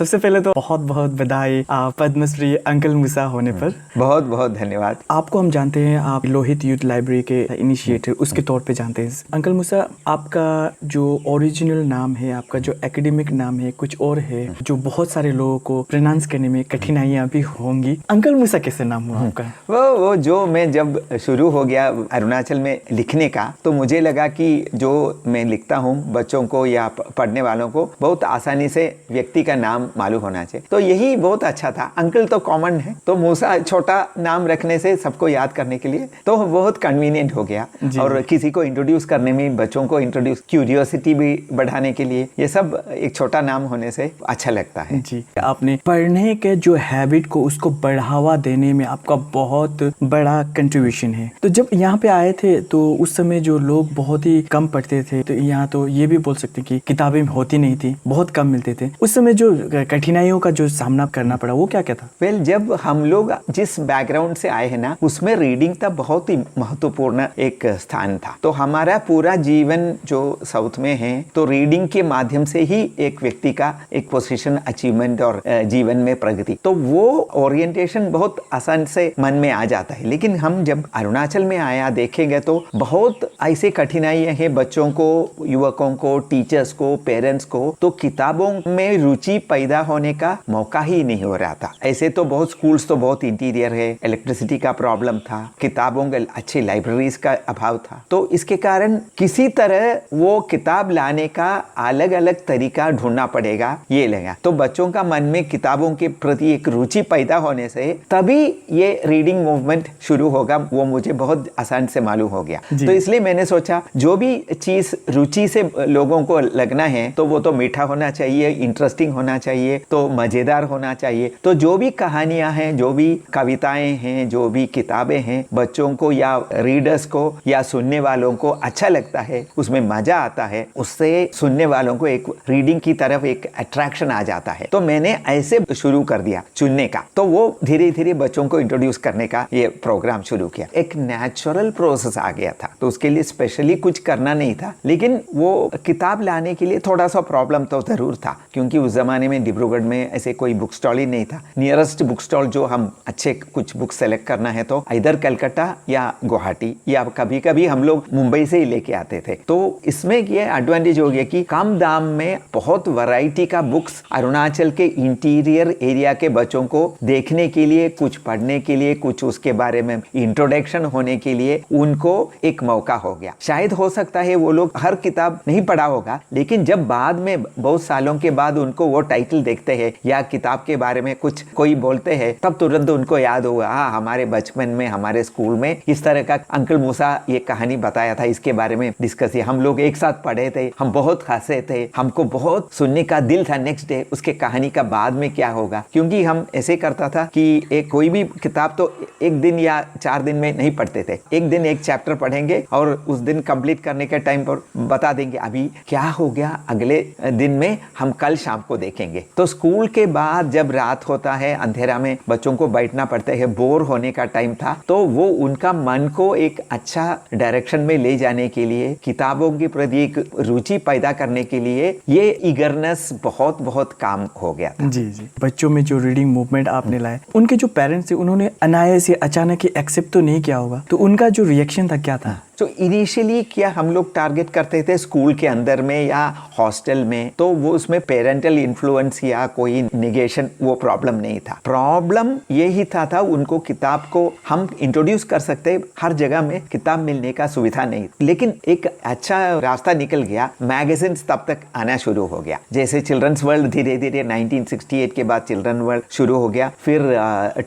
सबसे पहले तो बहुत बहुत बधाई पद्मश्री अंकल मूसा होने पर। बहुत बहुत धन्यवाद। आपको हम जानते हैं, आप लोहित यूथ लाइब्रेरी के इनिशिएटर उसके तौर पे जानते हैं। अंकल मूसा, आपका जो ओरिजिनल नाम है, आपका जो एकेडमिक नाम है कुछ और है, जो बहुत सारे लोगों को प्रोनाउंस करने में कठिनाइयाँ भी होंगी। अंकल मूसा कैसे नाम हुआ आपका? वो जो मैं जब शुरू हो गया अरुणाचल में लिखने का, तो मुझे लगा कि जो मैं लिखता हूँ बच्चों को या पढ़ने वालों को बहुत आसानी से व्यक्ति का नाम मालूम होना चाहिए, तो यही बहुत अच्छा था। अंकल तो कॉमन है, तो मूसा छोटा नाम रखने से सबको याद करने के लिए तो बहुत कन्वीनियंट हो गया। और किसी को इंट्रोड्यूस करने में, बच्चों को इंट्रोड्यूस, क्यूरियोसिटी भी बढ़ाने के लिए ये सब एक छोटा नाम होने से अच्छा लगता है। जी, आपने पढ़ने के जो हैबिट को उसको बढ़ावा देने में आपका बहुत बड़ा कंट्रीब्यूशन है। तो जब यहाँ पे आए थे तो उस समय जो लोग बहुत ही कम पढ़ते थे, तो यहाँ तो ये भी बोल सकते कि किताबें होती नहीं थी, बहुत कम मिलते थे। उस समय जो कठिनाइयों का जो सामना करना पड़ा वो क्या क्या था? वेल, जब हम लोग जिस बैकग्राउंड से आए हैं ना, उसमें रीडिंग का बहुत ही महत्वपूर्ण एक स्थान था। तो हमारा पूरा जीवन जो साउथ में है, तो रीडिंग के माध्यम से ही एक व्यक्ति का एक पोजीशन, अचीवमेंट और जीवन में प्रगति, तो वो ओरिएंटेशन बहुत आसान से मन में आ जाता है। लेकिन हम जब अरुणाचल में आया देखेंगे तो बहुत ऐसे कठिनाइयां हैं बच्चों को, युवकों को, टीचर्स को, पेरेंट्स को, तो किताबों में रुचि पैदा होने का मौका ही नहीं हो रहा था। ऐसे तो बहुत स्कूल्स तो बहुत इंटीरियर है, इलेक्ट्रिसिटी का प्रॉब्लम था, किताबों के अच्छी लाइब्रेरीज का अभाव था, तो इसके कारण किसी तरह वो किताब लाने का अलग अलग तरीका ढूंढना पड़ेगा, ये लगा। तो बच्चों का मन में किताबों के प्रति एक रुचि पैदा होने से तभी ये रीडिंग मूवमेंट शुरू होगा, वो मुझे बहुत आसान से मालूम हो गया। तो इसलिए मैंने सोचा जो भी चीज रुचि से लोगों को लगना है, तो वो तो मीठा होना चाहिए, इंटरेस्टिंग होना चाहिए, तो मजेदार होना चाहिए। तो जो भी कहानियां हैं, जो भी कविताएं हैं, जो भी किताबें हैं, बच्चों को या रीडर्स को या सुनने वालों को अच्छा लगता है, उसमें मजा आता है, उससे सुनने वालों को एक रीडिंग की तरफ एक अट्रैक्शन आ जाता है। तो मैंने ऐसे शुरू कर दिया चुनने का, तो वो धीरे धीरे बच्चों को इंट्रोड्यूस करने का ये प्रोग्राम शुरू किया। एक नेचुरल प्रोसेस आ गया था, तो उसके लिए स्पेशली कुछ करना नहीं था। लेकिन वो किताब लाने के लिए थोड़ा सा प्रॉब्लम तो जरूर था, क्योंकि उस जमाने में डिब्रूगढ़ में ऐसे कोई बुक स्टॉल ही नहीं था। नियरेस्ट बुक स्टॉल जो हम अच्छे कुछ बुक सेलेक्ट करना है तो इधर कलकत्ता या गुवाहाटी या कभी कभी हम लोग मुंबई से ही लेके आते थे। तो इसमें ये एडवांटेज हो गया कि कम दाम में बहुत वैरायटी का बुक्स अरुणाचल के इंटीरियर एरिया के बच्चों को देखने के लिए, कुछ पढ़ने के लिए, कुछ उसके बारे में इंट्रोडक्शन होने के लिए उनको एक मौका हो गया। शायद हो सकता है वो लोग हर किताब नहीं पढ़ा होगा, लेकिन जब बाद में बहुत सालों के बाद उनको वो टाइटल देखते हैं या किताब के बारे में कुछ कोई बोलते हैं, तब तुरंत उनको याद हुआ, हाँ हमारे बचपन में हमारे स्कूल में इस तरह का अंकल मूसा ये कहानी बताया था, इसके बारे में डिस्कस किया, हम लोग एक साथ पढ़े थे, हम बहुत हंसे थे, हमको बहुत सुनने का दिल था नेक्स्ट डे उसके कहानी का बाद में क्या होगा। क्योंकि हम ऐसे करता था कि एक कोई भी किताब तो एक दिन या 4 दिन में नहीं पढ़ते थे, एक दिन एक चैप्टर पढ़ेंगे और उस दिन कंप्लीट करने के टाइम पर बता देंगे अभी क्या हो गया, अगले दिन में हम कल शाम को देखेंगे। तो स्कूल के बाद जब रात होता है, अंधेरा में बच्चों को बैठना पड़ता है, बोर होने का टाइम था, तो वो उनका मन को एक अच्छा डायरेक्शन में ले जाने के लिए, किताबों के प्रति एक रुचि पैदा करने के लिए ये ईगरनेस बहुत बहुत काम हो गया था। जी जी, बच्चों में जो रीडिंग मूवमेंट आपने लाया, उनके जो पेरेंट्स थे उन्होंने अनायास से अचानक ही एक्सेप्ट तो नहीं किया होगा, तो उनका जो रिएक्शन था क्या था? तो इनिशियली क्या हम लोग टारगेट करते थे स्कूल के अंदर में या हॉस्टल में, तो वो उसमें पेरेंटल इन्फ्लुएंस या कोई निगेशन वो प्रॉब्लम नहीं था। प्रॉब्लम यही था उनको किताब को हम इंट्रोड्यूस कर सकते, हर जगह में किताब मिलने का सुविधा नहीं। लेकिन एक अच्छा रास्ता निकल गया, मैगजीन्स तब तक आना शुरू हो गया। जैसे चिल्ड्रंस वर्ल्ड धीरे धीरे 1968 के बाद चिल्ड्रन वर्ल्ड शुरू हो गया, फिर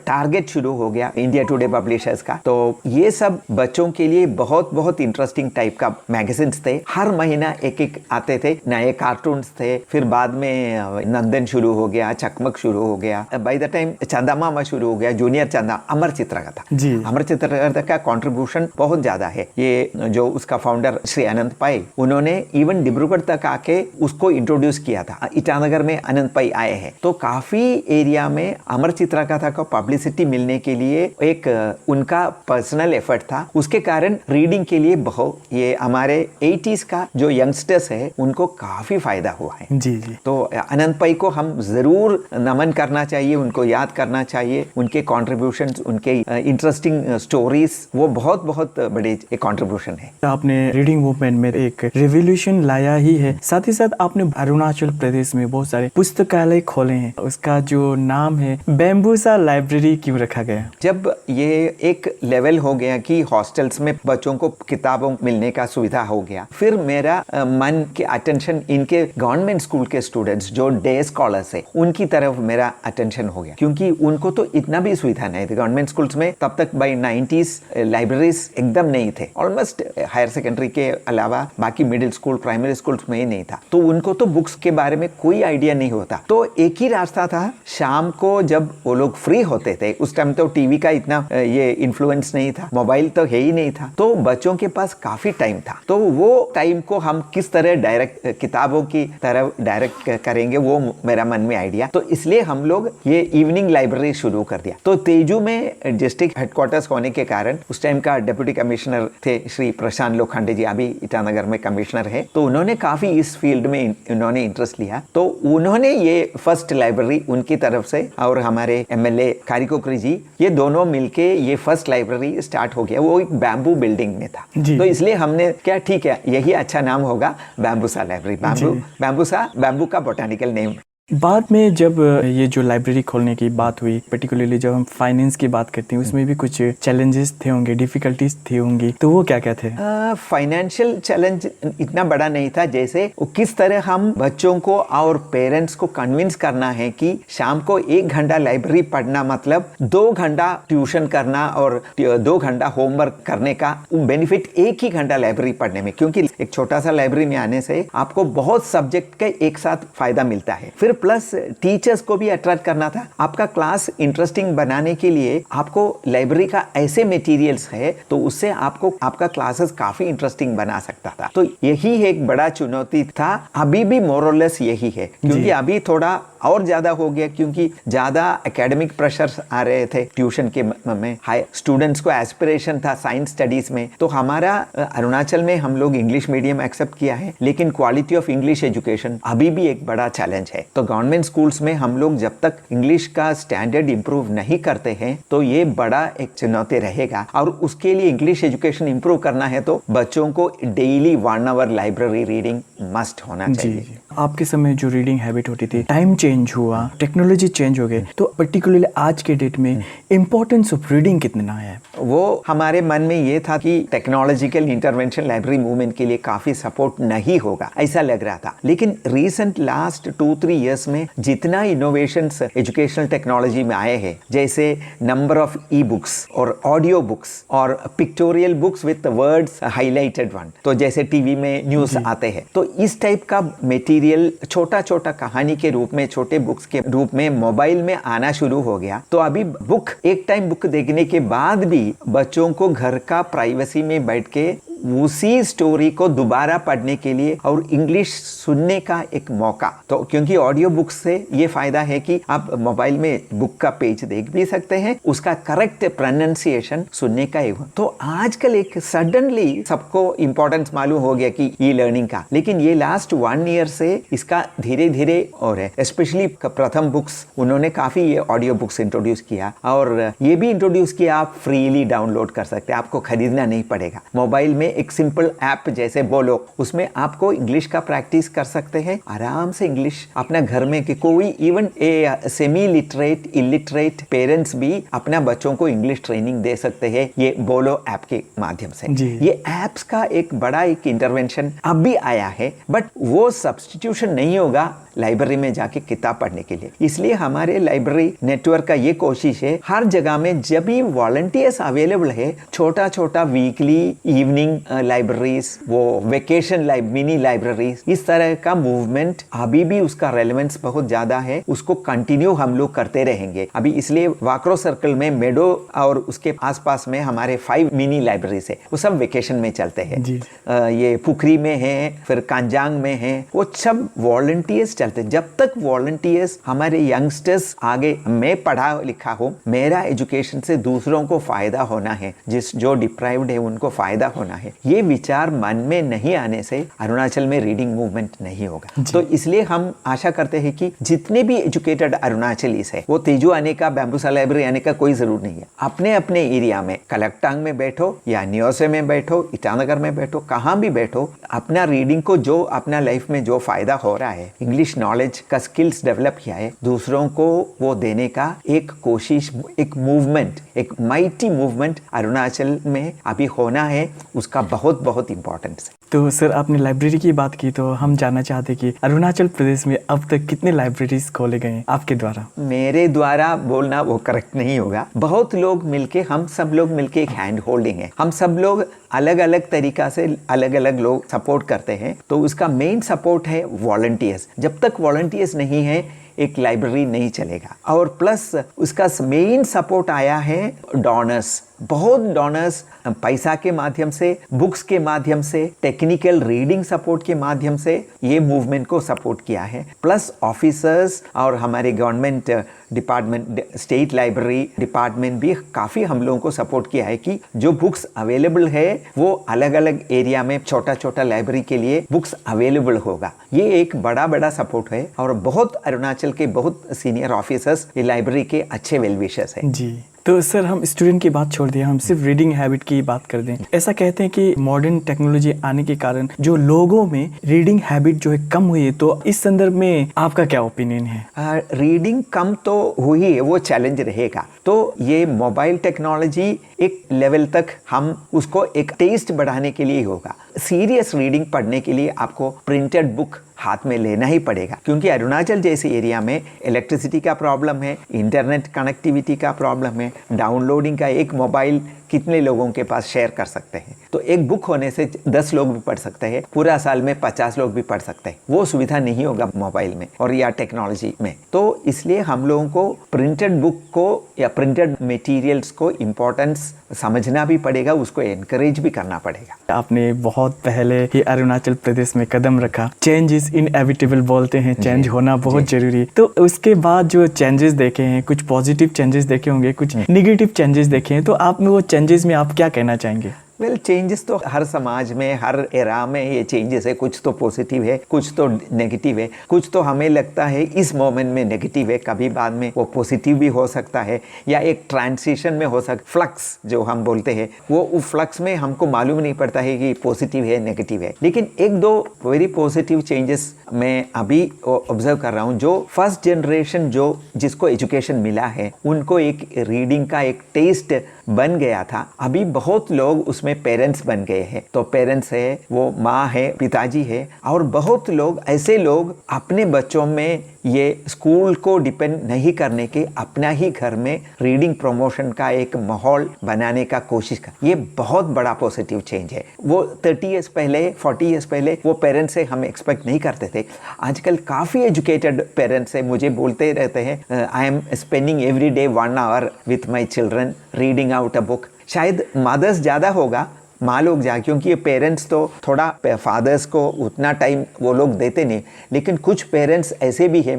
टारगेट शुरू हो गया इंडिया टुडे पब्लिशर्स का। तो ये सब बच्चों के लिए बहुत बहुत इंटरेस्टिंग टाइप का मैगजीन्स थे, हर महीना एक एक आते थे, नए कार्टून्स थे। फिर बाद में नंदन शुरू हो गया, चकमक शुरू हो गया, बाय द टाइम चंदा मामा शुरू हो गया, जूनियर चंदा, अमर चित्रकथा। अमर चित्रकथा का कंट्रीब्यूशन बहुत ज्यादा है। ये जो उसका फाउंडर श्री अनंत पाई, उन्होंने इवन डिब्रूगढ़ तक आके उसको इंट्रोड्यूस किया था। ईटानगर में अनंत पाई आए हैं, तो काफी एरिया में अमर चित्रकथा को पब्लिसिटी मिलने के लिए एक उनका पर्सनल एफर्ट था। उसके कारण रीडिंग के लिए बहुत, ये हमारे 80s का जो यंगस्टर्स है उनको काफी फायदा हुआ है। जी जी। तो अनंत पै को हम जरूर नमन करना चाहिए, उनको याद करना चाहिए। उनके कॉन्ट्रीब्यूशंस, उनके इंटरेस्टिंग स्टोरीज, वो बहुत बहुत बड़े एक कॉन्ट्रीब्यूशन है। आपने रीडिंग मूवमेंट में एक रिवॉल्यूशन लाया ही है, साथ ही साथ आपने अरुणाचल प्रदेश में बहुत सारे पुस्तकालय खोले हैं। उसका जो नाम है बैम्बूसा लाइब्रेरी क्यों रखा गया? जब ये एक लेवल हो गया कि हॉस्टल्स में बच्चों को किताबों मिलने का सुविधा हो गया, फिर मेरा मन के अटेंशन इनके गवर्नमेंट स्कूल के स्टूडेंट्स जो डे स्कॉलर्स है उनकी तरफ मेरा अटेंशन हो गया, क्योंकि उनको तो इतना भी सुविधा नहीं थी गवर्नमेंट स्कूल्स में। तब तक बाई 90s लाइब्रेरीज एकदम नहीं थे, ऑलमोस्ट हायर सेकेंडरी के अलावा बाकी मिडिल स्कूल, प्राइमरी स्कूल्स में ही नहीं था। तो उनको तो बुक्स के बारे में कोई आइडिया नहीं होता। तो एक ही रास्ता था, शाम को जब वो लोग फ्री होते थे, उस टाइम तो टीवी का इतना ये इन्फ्लुएंस नहीं था, मोबाइल तो है ही नहीं था, तो बच्चों के पास काफी टाइम था। तो वो टाइम को हम किस तरह डायरेक्ट किताबों की तरफ डायरेक्ट करेंगे, वो मेरा मन में आइडिया। तो इसलिए हम लोग ये इवनिंग लाइब्रेरी शुरू कर दिया। तो तेजू में डिस्ट्रिक्ट हेडक्वार्टर्स होने के कारण उस टाइम का डिप्टी कमिश्नर थे श्री प्रशांत लोखंडे जी, अभी ईटानगर में कमिश्नर है। तो उन्होंने काफी इस फील्ड में उन्होंने इंटरेस्ट लिया, तो उन्होंने ये फर्स्ट लाइब्रेरी उनकी तरफ से, और हमारे MLA कारिकोकरी जी, ये दोनों मिलके ये फर्स्ट लाइब्रेरी स्टार्ट हो गया। वो एक बैम्बू बिल्डिंग में था, तो इसलिए हमने क्या, ठीक है यही अच्छा नाम होगा, बैम्बूसा लाइब्रेरी। बैम्बूसा बैम्बू का बोटानिकल नेम। बाद में जब ये जो लाइब्रेरी खोलने की बात हुई, पर्टिकुलरली जब हम फाइनेंस की बात करते हैं, उसमें भी कुछ चैलेंजेस थे होंगे, डिफिकल्टीज थी होंगी, तो वो क्या क्या थे? फाइनेंशियल चैलेंज इतना बड़ा नहीं था, जैसे किस तरह हम बच्चों को और पेरेंट्स को कन्विंस करना है कि शाम को 1 घंटा लाइब्रेरी पढ़ना मतलब 2 घंटा ट्यूशन करना और 2 घंटा होमवर्क करने का बेनिफिट एक ही घंटा लाइब्रेरी पढ़ने में, क्योंकि एक छोटा सा लाइब्रेरी में आने से आपको बहुत सब्जेक्ट का एक साथ फायदा मिलता है। फिर प्लस टीचर्स को भी अट्रैक्ट करना था। आपका क्लास इंटरेस्टिंग बनाने के लिए आपको लाइब्रेरी का ऐसे मटेरियल्स है, तो उससे आपको आपका क्लासेस काफी इंटरेस्टिंग बना सकता था। तो यही एक बड़ा चुनौती था, अभी भी मोरलेस यही है, क्योंकि अभी थोड़ा और ज्यादा हो गया, क्योंकि ज्यादा एकेडमिक प्रेशर्स आ रहे थे ट्यूशन के में। हाई स्टूडेंट्स को एस्पिरेशन था साइंस स्टडीज में। तो हमारा अरुणाचल में हम लोग इंग्लिश मीडियम एक्सेप्ट किया है, लेकिन क्वालिटी ऑफ इंग्लिश एजुकेशन अभी भी एक बड़ा चैलेंज है। तो गवर्नमेंट स्कूल्स में हम लोग जब तक इंग्लिश का स्टैंडर्ड इंप्रूव नहीं करते हैं, तो ये बड़ा एक चुनौती रहेगा। और उसके लिए इंग्लिश एजुकेशन इंप्रूव करना है तो बच्चों को daily 1 hour library reading must होना चाहिए। आपके समय जो रीडिंग हैबिट होती थी, टाइम चेंज हुआ, टेक्नोलॉजी चेंज हो गई, तो पर्टिकुलरली आज के डेट में इम्पोर्टेंस ऑफ रीडिंग कितना है? वो हमारे मन में ये था कि टेक्नोलॉजिकल इंटरवेंशन लाइब्रेरी मूवमेंट के लिए काफी सपोर्ट नहीं होगा, ऐसा लग रहा था। लेकिन रिसेंट लास्ट 2-3 इयर्स में जितना इनोवेशंस एजुकेशनल टेक्नोलॉजी में आए हैं, जैसे नंबर ऑफ ई बुक्स और ऑडियो बुक्स और pictorial books with words highlighted one, तो जैसे टीवी में न्यूज आते हैं, तो इस टाइप का मटेरियल छोटा छोटा कहानी के रूप में, छोटे बुक्स के रूप में मोबाइल में आना शुरू हो गया। तो अभी बुक, एक टाइम बुक देखने के बाद भी बच्चों को घर का प्राइवेसी में बैठ के उसी स्टोरी को दोबारा पढ़ने के लिए और इंग्लिश सुनने का एक मौका, तो क्योंकि ऑडियो बुक से ये फायदा है कि आप मोबाइल में बुक का पेज देख भी सकते हैं, उसका करेक्ट प्रोनाउंसिएशन सुनने का एक। तो आजकल एक सडनली सबको इंपॉर्टेंस मालूम हो गया कि ई लर्निंग का, लेकिन ये लास्ट 1 ईयर से इसका धीरे धीरे और है, स्पेशली प्रथम बुक्स उन्होंने काफी ये ऑडियो बुक्स इंट्रोड्यूस किया, और ये भी इंट्रोड्यूस किया आप फ्रीली डाउनलोड कर सकते हैं, आपको खरीदना नहीं पड़ेगा। मोबाइल में एक सिंपल ऐप जैसे बोलो, उसमें आपको इंग्लिश का प्रैक्टिस कर सकते हैं आराम से। इंग्लिश अपना घर में कि कोई even semi literate, illiterate parents भी अपना बच्चों को इंग्लिश ट्रेनिंग दे सकते हैं ये बोलो ऐप के माध्यम से। ये ऐप्स का एक बड़ा एक इंटरवेंशन अब भी आया है, बट वो सब्स्टिट्यूशन नहीं होगा लाइब्रेरी में जाके किताब पढ़ने के लिए। इसलिए हमारे लाइब्रेरी नेटवर्क का ये कोशिश है, हर जगह में जब भी वॉलंटियर्स अवेलेबल है, छोटा छोटा वीकली इवनिंग लाइब्रेरीज, वो वेकेशन मिनी लाइब्रेरीज, इस तरह का मूवमेंट अभी भी उसका रेलेवेंस बहुत ज्यादा है, उसको कंटिन्यू हम लोग करते रहेंगे। अभी इसलिए वाक्रो सर्कल में मेडो और उसके आसपास में हमारे 5 मिनी लाइब्रेरीज है, वो सब वेकेशन में चलते हैं। ये पुखरी में है, फिर कांजांग में है, वो सब वॉलंटियर्स चलते। जब तक वॉलंटियर्स हमारे यंगस्टर्स आगे, मैं पढ़ा लिखा हूँ, मेरा एजुकेशन से दूसरों को फायदा होना है, जो डिप्राइव्ड है उनको फायदा होना है, ये विचार मन में नहीं आने से अरुणाचल में रीडिंग मूवमेंट नहीं होगा। तो इसलिए हम आशा करते हैं कि जितने भी एजुकेटेड अरुणाचलीस है, वो तेजू आने का, बैम्बूसा लाइब्रेरी आने का कोई जरूर नहीं है। अपने अपने एरिया में कलकटांग में बैठो या न्योसे में बैठो, ईटानगर में बैठो, कहाँ भी बैठो, अपना रीडिंग को जो अपना लाइफ में जो फायदा हो रहा है, इंग्लिश नॉलेज का स्किल्स डेवलप किया है, दूसरों को वो देने का एक कोशिश, एक मूवमेंट, एक माइटी मूवमेंट अरुणाचल में अभी होना है, उसका बहुत बहुत इंपॉर्टेंस है। तो सर आपने लाइब्रेरी की बात की, तो हम जानना चाहते कि अरुणाचल प्रदेश में अब तक कितने लाइब्रेरीज खोले गए हैं आपके द्वारा? मेरे द्वारा बोलना वो करेक्ट नहीं होगा। बहुत लोग मिलके, हम सब लोग मिलके एक हैंड होल्डिंग है। हम सब लोग अलग अलग तरीका से अलग अलग लोग सपोर्ट करते हैं। तो उसका मेन सपोर्ट है वॉलंटियर्स। जब तक वॉलंटियर्स नहीं है एक लाइब्रेरी नहीं चलेगा। और प्लस उसका मेन सपोर्ट आया है डोनर्स। बहुत डोनर्स पैसा के माध्यम से, बुक्स के माध्यम से, टेक्निकल रीडिंग सपोर्ट के माध्यम से ये मूवमेंट को सपोर्ट किया है। प्लस ऑफिसर्स और हमारे government department, state library department भी काफ़ी हम लोगों को सपोर्ट किया है कि जो बुक्स अवेलेबल है वो अलग अलग एरिया में छोटा छोटा लाइब्रेरी के लिए बुक्स अवेलेबल होगा। ये एक बड़ा बड़ा सपोर्ट है। और बहुत अरुणाचल के बहुत सीनियर ऑफिसर्स ये लाइब्रेरी के अच्छे वेल विशर्स हैं। जी, तो सर हम स्टूडेंट की बात छोड़ दिए, हम सिर्फ रीडिंग हैबिट की बात कर दें। ऐसा कहते हैं कि मॉडर्न टेक्नोलॉजी आने के कारण जो लोगों में रीडिंग हैबिट जो है कम हुई है, तो इस संदर्भ में आपका क्या ओपिनियन है? रीडिंग कम तो हुई है, वो चैलेंज रहेगा। तो ये मोबाइल टेक्नोलॉजी एक लेवल तक हम उसको एक टेस्ट बढ़ाने के लिए होगा। सीरियस रीडिंग पढ़ने के लिए आपको प्रिंटेड बुक हाथ में लेना ही पड़ेगा, क्योंकि अरुणाचल जैसे एरिया में इलेक्ट्रिसिटी का प्रॉब्लम है, इंटरनेट कनेक्टिविटी का प्रॉब्लम है, डाउनलोडिंग का एक मोबाइल कितने लोगों के पास शेयर कर सकते हैं। तो एक बुक होने से 10 लोग भी पढ़ सकते हैं, पूरा साल में 50 लोग भी पढ़ सकते हैं। वो सुविधा नहीं होगा मोबाइल में और या टेक्नोलॉजी में। तो इसलिए हम लोगों को प्रिंटेड बुक को या प्रिंटेड मटेरियल्स को इम्पोर्टेंस समझना भी पड़ेगा, उसको एनकरेज भी करना पड़ेगा। आपने बहुत पहले ही अरुणाचल प्रदेश में कदम रखा। चेंज इज इनएविटेबल बोलते हैं, चेंज होना बहुत जरूरी। तो उसके बाद जो चेंजेस देखे हैं, कुछ पॉजिटिव चेंजेस देखे होंगे, कुछ निगेटिव चेंजेस देखे हैं, तो आप में वो चेंजेस में आप क्या कहना चाहेंगे? वेल, चेंजेस तो हर समाज में, हर एरा में ये चेंजेस है। कुछ तो पॉजिटिव है, कुछ तो नेगेटिव है, कुछ तो हमें लगता है इस मोमेंट में नेगेटिव है, कभी बाद में वो पॉजिटिव भी हो सकता है, या एक ट्रांजिशन में हो सकता, फ्लक्स जो हम बोलते हैं, वो फ्लक्स में हमको मालूम नहीं पड़ता है कि पॉजिटिव है नेगेटिव है। लेकिन एक दो वेरी पॉजिटिव चेंजेस मैं अभी ऑब्जर्व कर रहा हूँ। जो फर्स्ट जनरेशन जिसको एजुकेशन मिला है, उनको एक रीडिंग का एक टेस्ट बन गया था। अभी बहुत लोग उसमें पेरेंट्स बन गए हैं। तो पेरेंट्स है, वो माँ है, पिताजी है, और बहुत लोग ऐसे लोग अपने बच्चों में ये स्कूल को डिपेंड नहीं करने के अपना ही घर में रीडिंग प्रमोशन का एक माहौल बनाने का कोशिश कर। ये बहुत बड़ा पॉजिटिव चेंज है। वो 30 ईयर्स पहले, 40 ईयर्स पहले वो पेरेंट्स से हम एक्सपेक्ट नहीं करते थे। आजकल काफ़ी एजुकेटेड पेरेंट्स है, मुझे बोलते रहते हैं, I am spending every day 1 hour with my children reading out a book. शायद मदर्स ज़्यादा होगा, माँ लोग जा, क्योंकि ये पेरेंट्स तो थोड़ा फादर्स को उतना टाइम वो लोग देते नहीं। लेकिन कुछ पेरेंट्स ऐसे भी है,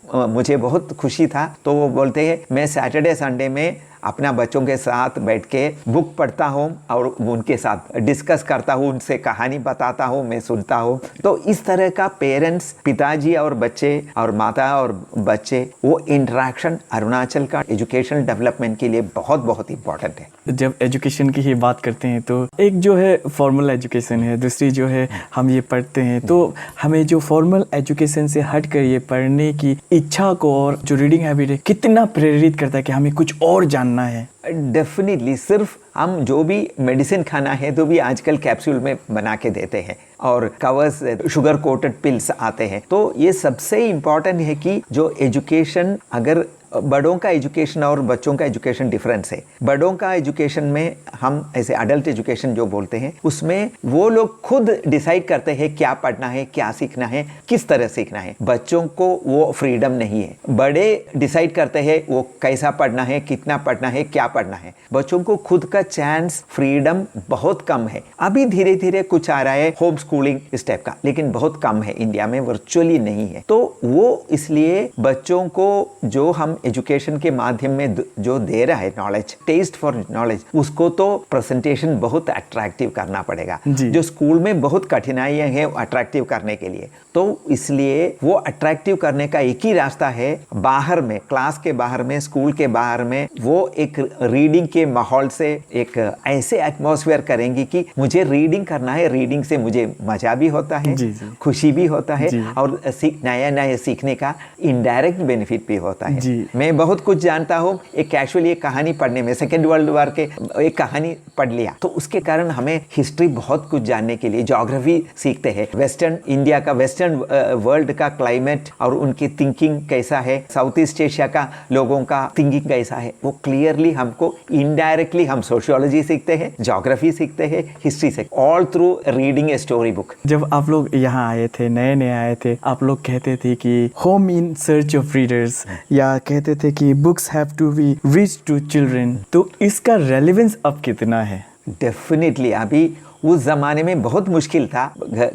मुझे बहुत खुशी था। तो वो बोलते हैं, मैं सैटरडे संडे में अपना बच्चों के साथ बैठ के बुक पढ़ता हूँ और उनके साथ डिस्कस करता हूँ, उनसे कहानी बताता हूँ, मैं सुनता हूँ। तो इस तरह का पेरेंट्स, पिताजी और बच्चे और माता और बच्चे, वो इंटरेक्शन अरुणाचल का एजुकेशन डेवलपमेंट के लिए बहुत बहुत इम्पोर्टेंट है। जब एजुकेशन की ही बात करते हैं तो एक जो है फॉर्मल एजुकेशन है, दूसरी जो है हम ये पढ़ते हैं। तो हमें जो फॉर्मल एजुकेशन से हट कर ये पढ़ने की इच्छा को और जो रीडिंग हैबिट है, कितना प्रेरित करता है कि हमें कुछ और जानना है? डेफिनेटली। सिर्फ हम जो भी मेडिसिन खाना है तो भी आजकल कैप्सूल में बना के देते हैं, और कवर्स, शुगर कोटेड पिल्स आते हैं। तो ये सबसे इम्पॉर्टेंट है कि जो एजुकेशन अगर बड़ों का एजुकेशन और बच्चों का एजुकेशन डिफरेंस है। बड़ों का एजुकेशन में हम ऐसे अडल्ट एजुकेशन जो बोलते हैं, उसमें वो लोग खुद डिसाइड करते हैं क्या पढ़ना है, क्या सीखना है, किस तरह सीखना है। बच्चों को वो फ्रीडम नहीं है। बड़े डिसाइड करते हैं वो कैसा पढ़ना है, कितना पढ़ना है, क्या पढ़ना है। बच्चों को खुद का चांस, फ्रीडम बहुत कम है। अभी धीरे धीरे कुछ आ रहा है होम स्कूलिंग इस टाइप का, लेकिन बहुत कम है इंडिया में, वर्चुअली नहीं है। तो वो इसलिए बच्चों को जो हम एजुकेशन के माध्यम में जो दे रहा है नॉलेज, टेस्ट फॉर नॉलेज, उसको तो प्रेजेंटेशन बहुत अट्रैक्टिव करना पड़ेगा। जो स्कूल में बहुत कठिनाइयां हैं अट्रैक्टिव करने के लिए, तो इसलिए वो अट्रैक्टिव करने का एक ही रास्ता है, बाहर में, क्लास के बाहर में, स्कूल के बाहर में वो एक रीडिंग के माहौल से एक ऐसे एटमॉस्फेयर करेंगे कि मुझे रीडिंग करना है, रीडिंग से मुझे मजा भी होता है, खुशी भी होता है, और नया नया सीखने का इनडायरेक्ट बेनिफिट भी होता है। मैं बहुत कुछ जानता हूँ एक कैजुअली एक कहानी पढ़ने में, सेकेंड वर्ल्ड वॉर के एक कहानी पढ़ लिया, तो उसके कारण हमें हिस्ट्री बहुत कुछ जानने के लिए, ज्योग्राफी सीखते हैं, वेस्टर्न इंडिया का, वेस्टर्न वर्ल्ड का क्लाइमेट और उनकी थिंकिंग कैसा है, साउथ ईस्ट एशिया का लोगों का थिंकिंग कैसा है, वो क्लियरली हमको इनडायरेक्टली हम सोशियोलॉजी सीखते हैं, ज्योग्राफी सीखते हैं, हिस्ट्री से, all through reading a story book. जब आप लोग यहाँ आए थे, नए नए आए थे, आप लोग कहते थे कि home in search of readers, या कहते थे कि books have to be reach to children, तो इसका रेलेवेंस अब कितना है? डेफिनेटली अभी उस ज़माने में बहुत मुश्किल था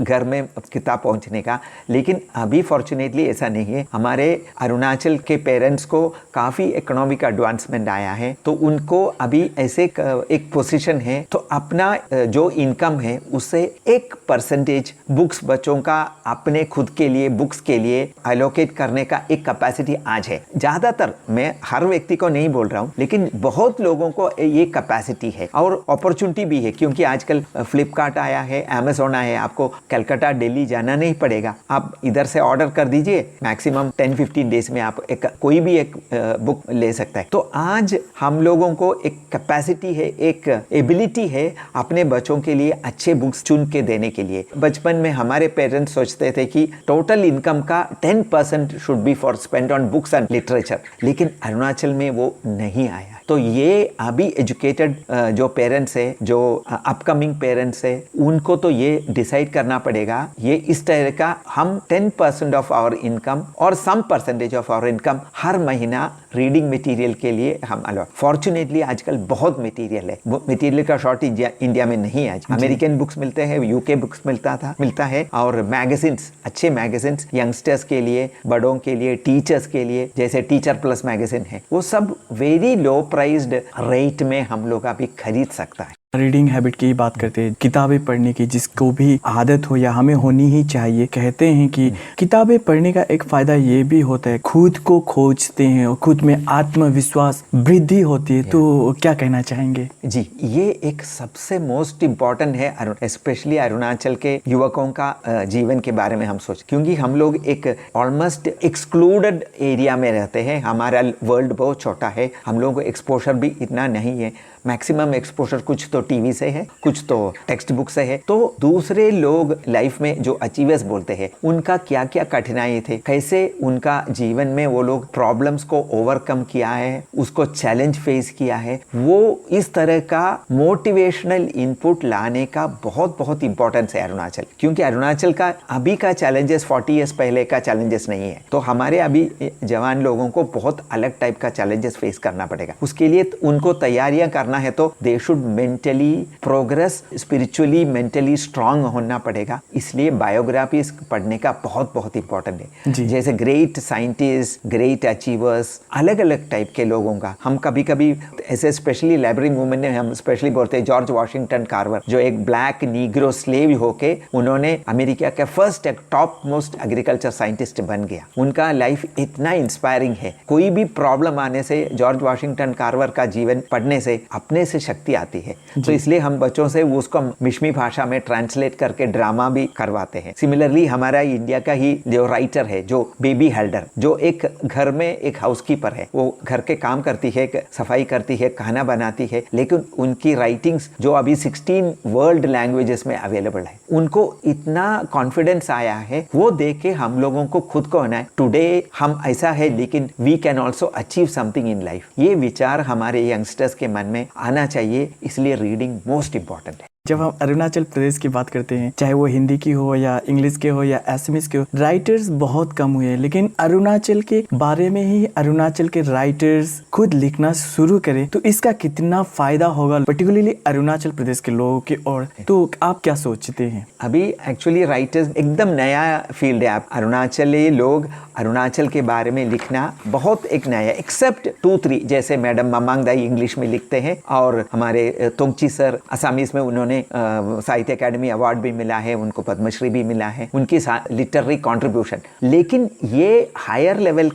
घर में किताब पहुंचने का, लेकिन अभी फॉर्चुनेटली ऐसा नहीं है। हमारे अरुणाचल के पेरेंट्स को काफ़ी इकोनॉमिक एडवांसमेंट आया है, तो उनको अभी ऐसे एक पोजीशन है, तो अपना जो इनकम है उससे 1% बुक्स बच्चों का अपने खुद के लिए, बुक्स के लिए एलोकेट करने का एक कैपेसिटी आज है। ज़्यादातर, मैं हर व्यक्ति को नहीं बोल रहा हूँ, लेकिन बहुत लोगों को ये कैपेसिटी है और अपॉर्चुनिटी भी है, क्योंकि आजकल फ्लिपकार्ट आया है, अमेज़ॉन आया है, आपको कलकत्ता, दिल्ली जाना नहीं पड़ेगा। आप इधर से ऑर्डर कर दीजिए, मैक्सिमम 10-15 डेज में आप कोई भी एक बुक ले सकता है। तो आज हम लोगों को एक कैपेसिटी है, एक एबिलिटी है अपने बच्चों के लिए अच्छे बुक्स चुन के देने के लिए। बचपन में हमारे पेरेंट्स सोचते थे कि टोटल इनकम का 10% should be for spend on books and literature, लेकिन अरुणाचल में वो नहीं आया। तो ये अभी एजुकेटेड जो पेरेंट्स है, जो अपकमिंग पेरेंट्स है, उनको तो ये डिसाइड करना पड़ेगा, ये इस तरह का हम 10% ऑफ आवर इनकम और sum percentage of our income हर महीना रीडिंग मटेरियल के लिए हम अलॉट। फॉर्चुनेटली आजकल बहुत मटेरियल है, मटेरियल का शॉर्टेज इंडिया में नहीं है। अमेरिकन बुक्स मिलते हैं, यूके बुक्स मिलता है, और मैगजीन्स, अच्छे मैगजीन्स यंगस्टर्स के लिए, बड़ों के लिए, टीचर्स के लिए, जैसे टीचर प्लस मैगजीन है, वो सब वेरी लो प्राइस्ड रेट में हम लोग अभी खरीद सकता है। रीडिंग हैबिट की बात करते हैं, किताबें पढ़ने की जिसको भी आदत हो या हमें होनी ही चाहिए। कहते हैं कि किताबें पढ़ने का एक फ़ायदा ये भी होता है, खुद को खोजते हैं और खुद में आत्मविश्वास वृद्धि होती है। तो क्या कहना चाहेंगे? जी, ये एक सबसे मोस्ट इम्पॉर्टेंट है, स्पेशली अरुणाचल के युवकों का जीवन के बारे में हम सोच, क्योंकि हम लोग एक ऑलमोस्ट एक्सक्लूडेड एरिया में रहते हैं। हमारा वर्ल्ड बहुत छोटा है, हम लोगों को एक्सपोजर भी इतना नहीं है। मैक्सिमम एक्सपोजर कुछ तो टीवी से है, कुछ तो टेक्स्ट बुक से है। तो दूसरे लोग लाइफ में जो अचीवर्स बोलते हैं, उनका क्या क्या कठिनाई थे, कैसे उनका जीवन में वो लोग प्रॉब्लम्स को ओवरकम किया है, उसको चैलेंज फेस किया है, वो इस तरह का मोटिवेशनल इनपुट लाने का बहुत बहुत इंपॉर्टेंस है अरुणाचल। क्योंकि अरुणाचल का अभी का चैलेंजेस 40 ईयर्स पहले का चैलेंजेस नहीं है। तो हमारे अभी जवान लोगों को बहुत अलग टाइप का चैलेंजेस फेस करना पड़ेगा। उसके लिए उनको तैयारियां करना है, तो they should mentally progress, spiritually mentally strong होना पड़ेगा। इसलिए बायोग्राफीज पढ़ने का बहुत बहुत इंपॉर्टेंट है। जैसे ग्रेट साइंटिस्ट, ग्रेट अचीवर्स, अलग अलग टाइप के लोगों का हम कभी कभी ऐसे, स्पेशली लाइब्रेरी मूवमेंट में हम स्पेशली बोलते हैं जॉर्ज वाशिंगटन कार्वर, जो एक ब्लैक नीग्रो स्लेव होके उन्होंने अमेरिका के फर्स्ट एक टॉप मोस्ट एग्रीकल्चर साइंटिस्ट बन गया। उनका लाइफ इतना इंस्पायरिंग है। कोई भी प्रॉब्लम आने से जॉर्ज वाशिंगटन कार्वर का जीवन पढ़ने से अपने से शक्ति आती है। तो इसलिए हम बच्चों से उसको मिश्मी भाषा में ट्रांसलेट करके ड्रामा भी करवाते हैं। सिमिलरली हमारा इंडिया का ही जो राइटर है, जो बेबी हेल्डर, जो एक घर में एक हाउसकीपर है, वो घर के काम करती है, सफाई करती है, खाना बनाती है, लेकिन उनकी राइटिंग्स जो अभी 16 वर्ल्ड लैंग्वेजेस में अवेलेबल है, उनको इतना कॉन्फिडेंस आया है, वो देख के हम लोगों को खुद को होना है टुडे हम ऐसा है लेकिन we can also achieve something in life. ये विचार हमारे यंगस्टर्स के मन में आना चाहिए, इसलिए रीडिंग मोस्ट इंपॉर्टेंट है। जब हम अरुणाचल प्रदेश की बात करते हैं, चाहे वो हिंदी की हो या इंग्लिश के हो या एसएमएस के हो, राइटर्स बहुत कम हुए हैं, लेकिन अरुणाचल के बारे में ही अरुणाचल के राइटर्स खुद लिखना शुरू करें तो इसका कितना फायदा होगा पर्टिकुलरली अरुणाचल प्रदेश के लोगों की ओर। तो आप क्या सोचते हैं? अभी एक्चुअली राइटर्स एकदम नया फील्ड है। आप अरुणाचली लोग अरुणाचल के बारे में लिखना बहुत एक नया, एक्सेप्ट 2-3 जैसे मैडम ममांग दाई इंग्लिश में लिखते हैं, और हमारे तोंगची सर असमीज में उन्होंने साहित्य अकेडमी अवार्ड भी मिला है, उनको पद्मश्री भी मिला है, उनकी लिटरेरी कंट्रीब्यूशन। लेकिन ये हायर लेवल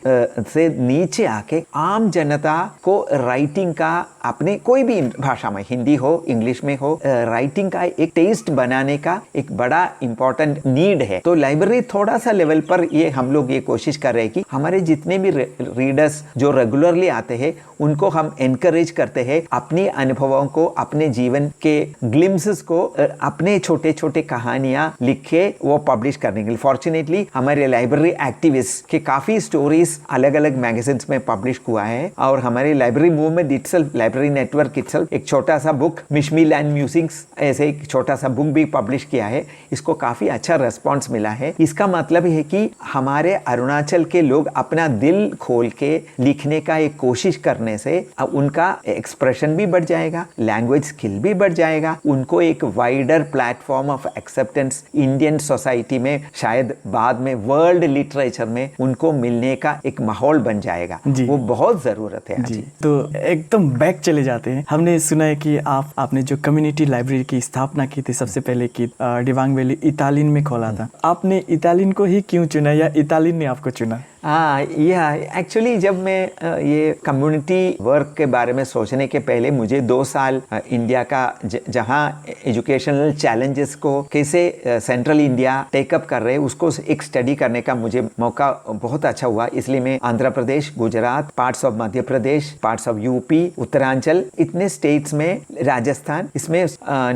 से नीचे आके आम जनता को राइटिंग का अपने कोई भी भाषा में, हिंदी हो इंग्लिश में हो, राइटिंग का एक टेस्ट बनाने का एक बड़ा इंपॉर्टेंट नीड है। तो लाइब्रेरी थोड़ा सा लेवल पर ये हम लोग ये कोशिश कर रहे हैं कि हमारे जितने भी रीडर्स जो रेगुलरली आते हैं उनको हम एनकरेज करते हैं अपनी अनुभवों को, अपने जीवन के ग्लिम्सेस को, अपने छोटे छोटे कहानियां लिख के वो पब्लिश करने के लिए। फॉर्चुनेटली हमारे लाइब्रेरी एक्टिविस्ट के काफी स्टोरीज अलग अलग मैगजीन्स में पब्लिश हुआ है, और हमारे library movement itself, library network itself एक छोटा सा बुक मिश्मी लैंड म्यूजिक्स ऐसे एक छोटा सा बुक भी पब्लिश किया है। इसको काफी अच्छा रेस्पॉन्स मिला है। इसका मतलब है कि हमारे अरुणाचल के लोग अपना दिल खोल के लिखने का एक कोशिश करने से उनका एक्सप्रेशन भी बढ़ जाएगा, लैंग्वेज स्किल भी बढ़ जाएगा, उनको एक wider platform of acceptance Indian society में, शायद बाद में वर्ल्ड लिटरेचर में उनको मिलने का एक माहौल बन जाएगा। वो बहुत जरूरत है जी। तो एकदम बैक चले जाते हैं। हमने सुना है कि आपने जो कम्युनिटी लाइब्रेरी की स्थापना की थी सबसे पहले की डिवांग वैली इतालिन में खोला था। आपने इतालिन को ही क्यों चुना या इतालिन ने आपको चुना? एक्चुअली जब मैं ये कम्युनिटी वर्क के बारे में सोचने के पहले मुझे 2 साल इंडिया का जहाँ एजुकेशनल चैलेंजेस को कैसे सेंट्रल इंडिया टेकअप कर रहे हैं उसको एक स्टडी करने का मुझे मौका बहुत अच्छा हुआ। इसलिए मैं Andhra Pradesh, Gujarat, parts of Madhya Pradesh, parts of UP, Uttaranchal, इतने स्टेट्स में, राजस्थान, इसमें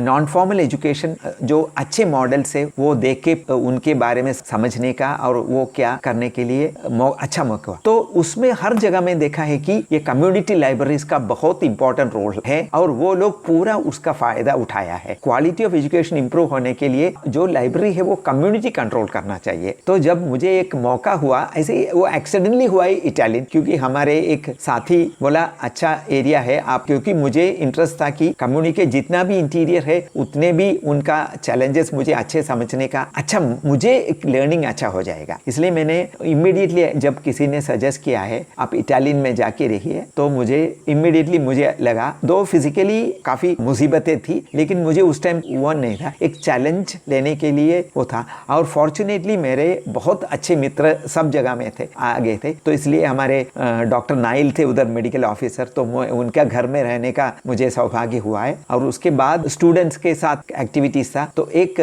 नॉन फॉर्मल एजुकेशन जो अच्छे मॉडल्स है वो देख के उनके बारे में समझने का और वो क्या करने के लिए अच्छा मौका। तो उसमें हर जगह में देखा है कि ये कम्युनिटी लाइब्रेरीज का बहुत इंपॉर्टेंट रोल है और वो लोग पूरा उसका फायदा उठाया है। क्वालिटी ऑफ एजुकेशन इंप्रूव होने के लिए जो लाइब्रेरी है वो कम्युनिटी कंट्रोल करना चाहिए। तो जब मुझे एक मौका हुआ, ऐसे वो एक्सीडेंटली हुआ है इटालियन, क्योंकि हमारे एक साथी बोला अच्छा एरिया है आप, क्योंकि मुझे इंटरेस्ट था कि कम्युनिटी के जितना भी इंटीरियर है उतने भी उनका चैलेंजेस मुझे अच्छे समझने का, अच्छा मुझे एक लर्निंग अच्छा हो जाएगा। इसलिए मैंने इमीडिएटली जब किसी ने सजेस्ट किया है आप इटालियन में जाके रहिए, तो मुझे इमीडिएटली मुझे लगा, दो फिजिकली काफी मुसीबतें थी लेकिन मुझे उस टाइम वो नहीं था, एक चैलेंज लेने के लिए वो था। और फॉर्चुनेटली मेरे बहुत अच्छे मित्र सब जगह में थे, आ गए थे, तो इसलिए हमारे डॉक्टर नाइल थे उधर मेडिकल ऑफिसर, तो उनका घर में रहने का मुझे सौभाग्य हुआ है। और उसके बाद स्टूडेंट्स के साथ एक्टिविटीज था, तो एक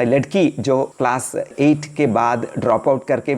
लड़की जो क्लास 8 के बाद ड्रॉप आउट करके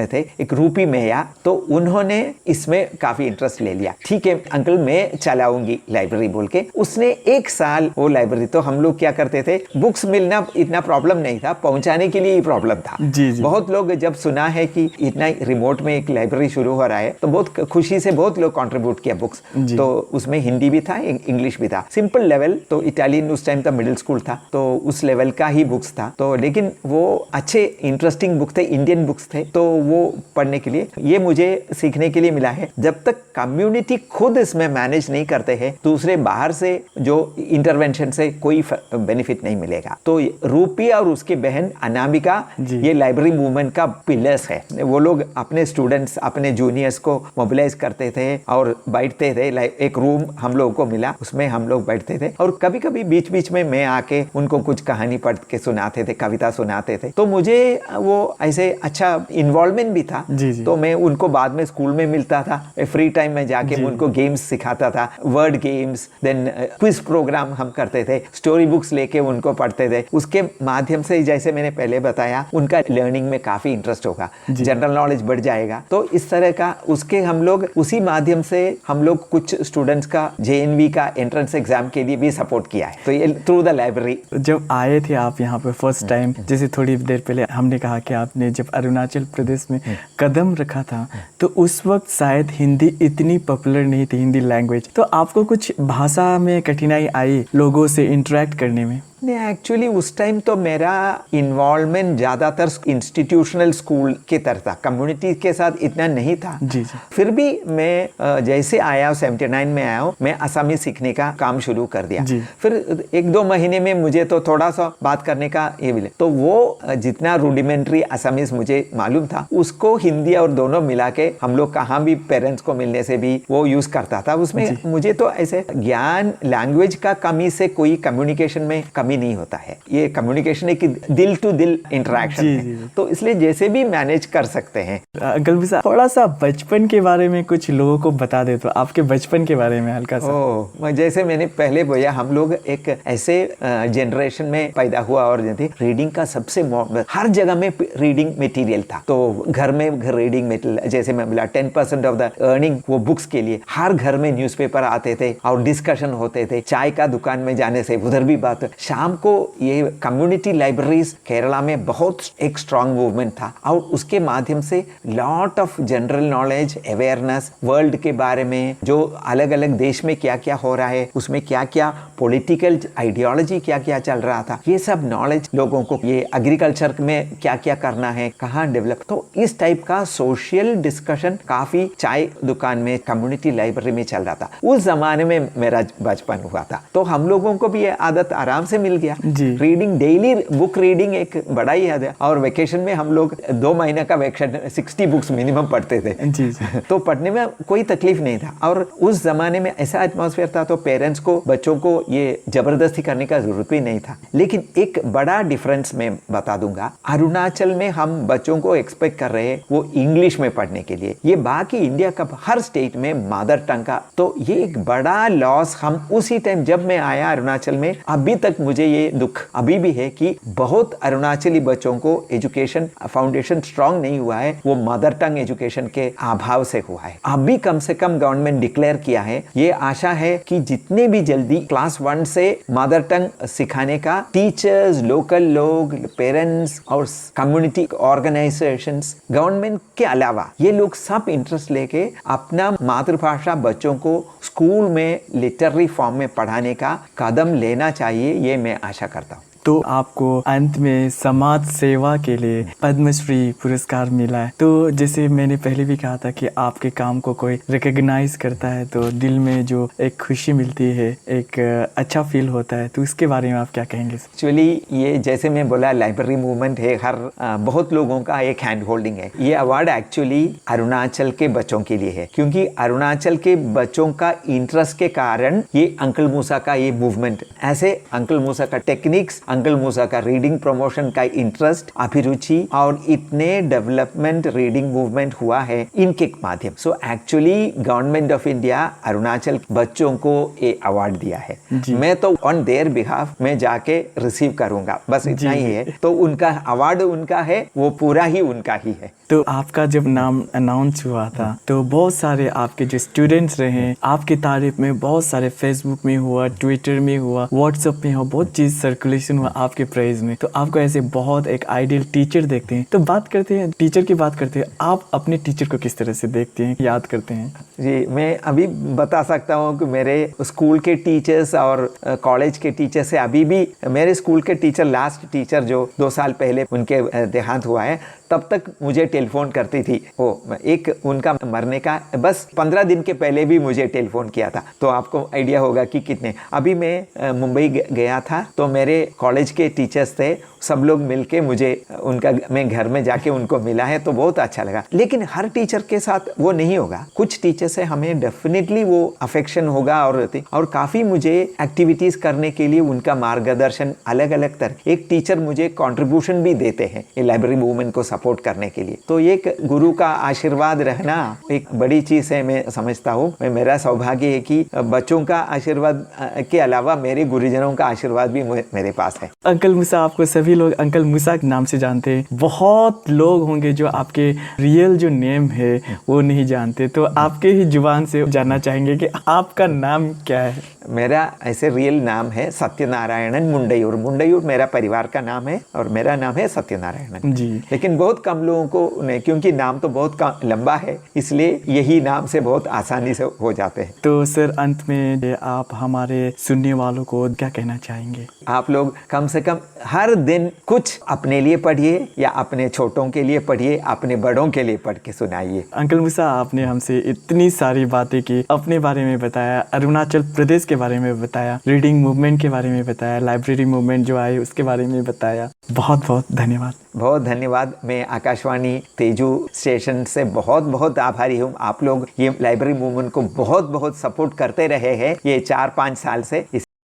थे, एक रूपी मैया, तो उन्होंने इसमें काफी इंटरेस्ट ले लिया। ठीक है अंकल मैं चलाऊंगी लाइब्रेरी बोल के उसने 1 साल वो लाइब्रेरी, तो हम लोग क्या करते थे, बुक्स मिलना इतना प्रॉब्लम नहीं था, पहुंचाने के लिए ही प्रॉब्लम था। जी जी। बहुत लोग जब सुना है कि इतना रिमोट में एक लाइब्रेरी शुरू हो रहा है तो बहुत खुशी से बहुत लोग कंट्रीब्यूट किया बुक्स, तो उसमें हिंदी भी था, इंग्लिश भी था, सिंपल लेवल, तो इटालियन उस टाइम था, मिडिल स्कूल था, तो उस लेवल का ही बुक्स था, तो लेकिन वो अच्छे इंटरेस्टिंग बुक थे, इंडियन बुक्स थे, तो वो पढ़ने के लिए ये मुझे सीखने के लिए मिला है। जब तक कम्युनिटी खुद इसमें मैनेज नहीं करते हैं, दूसरे बाहर से जो इंटरवेंशन से कोई बेनिफिट नहीं मिलेगा। तो रूपी और उसकी बहन अनामिका ये लाइब्रेरी मूवमेंट का पिलर्स है। वो लोग अपने स्टूडेंट्स, अपने जूनियर्स को मोबिलाइज करते थे और बैठते थे, एक रूम हम लोगों को मिला, उसमें हम लोग बैठते थे, और कभी कभी बीच बीच में मैं आके उनको कुछ कहानी पढ़ के सुनाते थे, कविता सुनाते थे। तो मुझे वो ऐसे अच्छा इन्वॉल्वमेंट टाइम भी था। जी, जी। तो मैं उनको बाद में स्कूल में मिलता था, फ्री टाइम में जाके मैं उनको गेम्स सिखाता था, word games, then quiz program हम करते थे, स्टोरी बुक्स लेके उनको पढ़ते थे। उसके माध्यम से जैसे मैंने पहले बताया उनका लर्निंग में काफ़ी इंटरेस्ट होगा, जनरल नॉलेज बढ़ जाएगा। तो इस तरह का उसके हम लोग उसी माध्यम से हम लोग कुछ स्टूडेंट्स का JNV का एंट्रेंस एग्जाम के लिए भी सपोर्ट किया है, तो ये थ्रू द लाइब्रेरी। जब आए थे आप यहाँ पे फर्स्ट टाइम, जैसे थोड़ी देर पहले हमने कहा कि आपने जब अरुणाचल प्रदेश में कदम रखा था तो उस वक्त शायद हिंदी इतनी पॉपुलर नहीं थी, हिंदी लैंग्वेज। तो आपको कुछ भाषा में कठिनाई आई लोगों से इंटरेक्ट करने में? नहीं, एक्चुअली उस टाइम तो मेरा इन्वॉल्वमेंट ज़्यादातर इंस्टीट्यूशनल स्कूल के तरफ था, कम्युनिटी के साथ इतना नहीं था। जी जी। फिर भी मैं जैसे आया हूँ 79 में आया हूँ, मैं असमी सीखने का काम शुरू कर दिया। जी। फिर 1-2 महीने में मुझे तो थोड़ा सा बात करने का ये मिले, तो वो जितना रूडिमेंट्री असमीज मुझे मालूम था उसको हिंदी और दोनों मिला के हम लोग कहाँ भी पेरेंट्स को मिलने से भी वो यूज़ करता था। उसमें मुझे तो ऐसे ज्ञान लैंग्वेज का कमी से कोई कम्युनिकेशन में कमी नहीं होता है। ये कम्युनिकेशन एक दिल टू दिल इंटरेक्शन है, तो इसलिए जैसे भी मैनेज कर सकते हैं। गलबी साहब, थोड़ा सा बचपन के बारे में कुछ लोगों को बता दे, तो आपके बचपन के बारे में हल्का सा। जैसे मैंने पहले बोला, हम लोग एक ऐसे जनरेशन में पैदा हुआ और रीडिंग का सबसे हर जगह में रीडिंग मटेरियल था। तो घर में रीडिंग मटेरियल, जैसे मैं बोला 10% ऑफ द अर्निंग वो बुक्स के लिए, हर घर में न्यूज़पेपर आते थे और डिस्कशन होते थे। चाय का दुकान में जाने से उधर भी बात, शाम को ये कम्युनिटी लाइब्रेरीज केरला में बहुत एक स्ट्रांग मूवमेंट था और उसके माध्यम से lot of general knowledge, awareness, world के बारे में, जो अलग अलग देश में क्या क्या हो रहा है, उसमें क्या क्या पॉलिटिकल आइडियोलॉजी क्या क्या चल रहा था, ये सब नॉलेज लोगों को, ये एग्रीकल्चर में क्या क्या करना है, कहाँ डेवलप, तो इस टाइप का सोशल डिस्कशन काफी चाय दुकान में, कम्युनिटी लाइब्रेरी में चल रहा था। उस जमाने में मेरा बचपन हुआ था, तो हम लोगों को भी ये आदत आराम से मिल गया। रीडिंग, डेली बुक रीडिंग एक बड़ा ही है। और वेकेशन में हम लोग 2 महीने का वेकेशन 60 बुक्स मिनिमम पढ़ते थे। जी जी। तो पढ़ने में कोई तकलीफ नहीं था और उस जमाने में ऐसा एटमॉस्फेयर था, तो पेरेंट्स को बच्चों को ये जबरदस्ती करने का जरूरत भी नहीं था। लेकिन एक बड़ा डिफरेंस मैं बता दूंगा, अरुणाचल में हम बच्चों को एक्सपेक्ट कर रहे हैं वो इंग्लिश में पढ़ने के लिए, ये बाकी इंडिया का हर स्टेट में मदर टंग का, तो ये एक बड़ा लॉस हम उसी टाइम जब मैं आया अरुणाचल में, अभी तक मुझे ये दुख अभी भी है कि बहुत अरुणाचली बच्चों को एजुकेशन फाउंडेशन स्ट्रांग नहीं हुआ है, वो मदर टंग एजुकेशन के अभाव से हुआ है। अभी कम से कम गवर्नमेंट डिक्लेयर किया है, ये आशा है कि जितने भी जल्दी क्लास 1 से मदर टंग सिखाने का टीचर्स, लोकल लोग, पेरेंट्स और कम्युनिटी ऑर्गेनाइजेशंस, गवर्नमेंट के अलावा ये लोग सब इंटरेस्ट लेके अपना मातृभाषा बच्चों को स्कूल में लिटरेरी फॉर्म में पढ़ाने का कदम लेना चाहिए, ये मैं आशा करता हूँ। तो आपको अंत में समाज सेवा के लिए पद्मश्री पुरस्कार मिला है। तो जैसे मैंने पहले भी कहा था कि आपके काम को कोई रिकॉग्नाइज करता है तो दिल में जो एक खुशी मिलती है, एक अच्छा फील होता है, तो इसके बारे में आप क्या कहेंगे? एक्चुअली ये जैसे मैं बोला लाइब्रेरी मूवमेंट है, हर बहुत लोगों का एक हैंड होल्डिंग है। ये अवार्ड एक्चुअली अरुणाचल के बच्चों के लिए है, क्योंकि अरुणाचल के बच्चों का इंटरेस्ट के कारण ये अंकल मूसा का ये मूवमेंट, ऐसे अंकल मूसा का टेक्निक्स, अंकल मूसा का रीडिंग प्रमोशन का इंटरेस्ट, अभिरुचि और इतने डेवलपमेंट रीडिंग मूवमेंट हुआ है इनके माध्यम। So actually government of India Arunachal बच्चों को ये अवार्ड दिया है। मैं तो ऑन देयर बिहाफ में जाके रिसीव करूंगा, बस इतना ही है। तो उनका अवार्ड उनका है, वो पूरा ही उनका ही है। तो आपका जब नाम अनाउंस हुआ था तो बहुत सारे आपके जो स्टूडेंट्स रहे, आपकी तारीफ में बहुत सारे फेसबुक में हुआ, ट्विटर में हुआ, व्हाट्सएप में हुआ, बहुत चीज सर्कुलेशन हुआ आपके प्रेज में। तो आपको ऐसे बहुत एक आइडियल टीचर देखते हैं। तो बात करते हैं टीचर की, बात करते हैं, आप अपने टीचर को किस तरह से देखते हैं, याद करते हैं? जी, मैं अभी बता सकता हूँ कि मेरे स्कूल के टीचर्स और कॉलेज के टीचर से अभी भी, मेरे स्कूल के टीचर, लास्ट टीचर जो 2 साल पहले उनके देहांत हुआ है, तब तक मुझे टेलीफोन करती थी। वो एक उनका मरने का बस 15 दिन के पहले भी मुझे टेलीफोन किया था, तो आपको आइडिया होगा कि कितने। अभी मैं मुंबई गया था तो मेरे कॉलेज के टीचर्स थे, सब लोग मिलके मुझे उनका, मैं घर में जाके उनको मिला है, तो बहुत अच्छा लगा। लेकिन हर टीचर के साथ वो नहीं होगा, कुछ टीचर से हमें डेफिनेटली वो अफेक्शन होगा और काफ़ी मुझे एक्टिविटीज़ करने के लिए उनका मार्गदर्शन अलग अलग तरह। एक टीचर मुझे कॉन्ट्रीब्यूशन भी देते हैं ये लाइब्रेरी मूवमेंट को सपोर्ट करने के लिए। तो एक गुरु का आशीर्वाद रहना एक बड़ी चीज़ है, मैं समझता हूँ। मेरा सौभाग्य है कि बच्चों का आशीर्वाद के अलावा मेरे गुरुजनों का आशीर्वाद भी मेरे पास है। अंकल मूसा, आपको सभी लोग अंकल मूसा के नाम से जानते हैं। बहुत लोग होंगे जो आपके रियल जो नेम है वो नहीं जानते, तो आपके ही जुबान से जानना चाहेंगे कि आपका नाम क्या है। मेरा ऐसे रियल नाम है सत्यनारायणन मुंडयूर। मुंडयूर मेरा परिवार का नाम है और मेरा नाम है सत्यनारायणन जी। लेकिन बहुत कम लोगों को नहीं, क्योंकि नाम तो बहुत लंबा है, इसलिए यही नाम से बहुत आसानी से हो जाते हैं। तो सर, अंत में आप हमारे सुनने वालों को क्या कहना चाहेंगे? आप लोग कम से कम हर दिन कुछ अपने लिए पढ़िए या अपने छोटों के लिए पढ़िए, अपने बड़ों के लिए पढ़ के सुनाइए। अंकल मूसा, आपने हमसे इतनी सारी बातें की, अपने बारे में बताया, अरुणाचल प्रदेश के बारे में बताया, रीडिंग मूवमेंट के बारे में बताया, लाइब्रेरी मूवमेंट जो आई उसके बारे में बताया। बहुत बहुत धन्यवाद। बहुत धन्यवाद। मैं आकाशवाणी तेजू स्टेशन से बहुत बहुत आभारी हूँ। आप लोग ये लाइब्रेरी मूवमेंट को बहुत बहुत सपोर्ट करते रहे हैं ये 4-5 साल से।